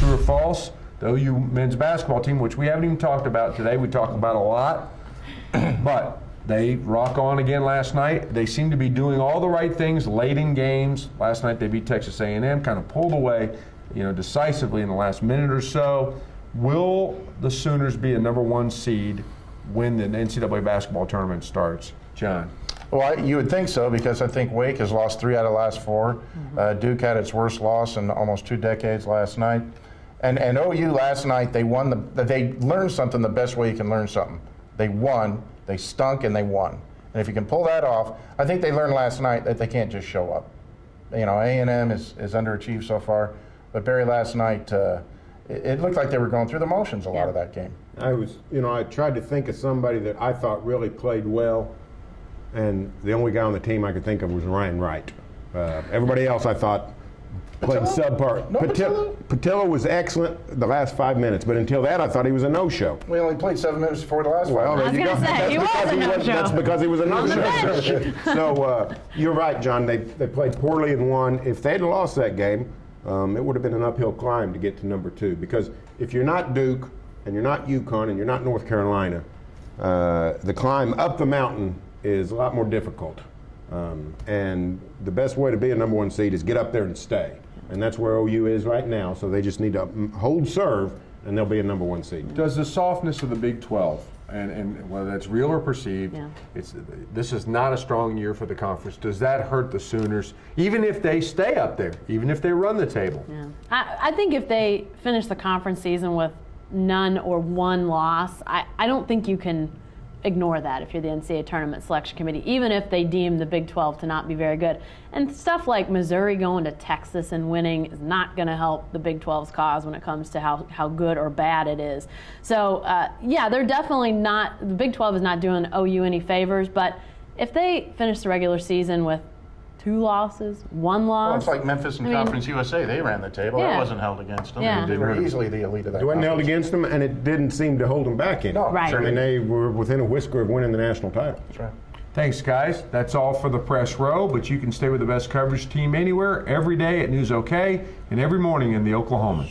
True or false? The OU men's basketball team, which we haven't even talked about today, we talk about a lot, but they rock on again last night. They seem to be doing all the right things late in games. Last night they beat Texas A&M, kind of pulled away, decisively in the last minute or so. Will the Sooners be a number 1 seed when the NCAA basketball tournament starts? John? Well, you would think so, because I think Wake has lost 3 out of the last 4. Duke had its worst loss in almost 2 decades last night. And OU last night, they learned something the best way you can learn something. They won, they stunk, and they won. And if you can pull that off, I think they learned last night that they can't just show up. A&M is underachieved so far, but Barry last night, it looked like they were going through the motions a lot of that game. I tried to think of somebody that I thought really played well, and the only guy on the team I could think of was Ryan Wright. Everybody else I thought played subpar. No, Patillo was excellent the last 5 minutes, but until that I thought he was a no-show. We only played 7 minutes before the last one. Well, I was going to say, he was a no-show. That's because he was a no-show. So you're right, John. They played poorly and won. If they'd lost that game, it would have been an uphill climb to get to number 2. Because if you're not Duke, and you're not UConn, and you're not North Carolina, the climb up the mountain is a lot more difficult. And the best way to be a number 1 seed is get up there and stay. And that's where OU is right now, so they just need to hold serve, and they'll be a number 1 seed. Does the softness of the Big 12, and whether that's real or perceived, this is not a strong year for the conference, does that hurt the Sooners, even if they stay up there, even if they run the table? Yeah. I think if they finish the conference season with none or 1 loss, I don't think you can ignore that if you're the NCAA Tournament Selection Committee, even if they deem the Big 12 to not be very good. And stuff like Missouri going to Texas and winning is not going to help the Big 12's cause when it comes to how good or bad it is. So, they're definitely not – the Big 12 is not doing OU any favors, but if they finish the regular season with 2 losses, 1 loss. Well, it's like Memphis and Conference USA. They ran the table. That wasn't held against them. Yeah. They were easily the elite of that. It wasn't held against them, and it didn't seem to hold them back any. No, right. I mean, they were within a whisker of winning the national title. That's right. Thanks, guys. That's all for the Press Row, but you can stay with the best coverage team anywhere, every day at News OK, and every morning in the Oklahoman.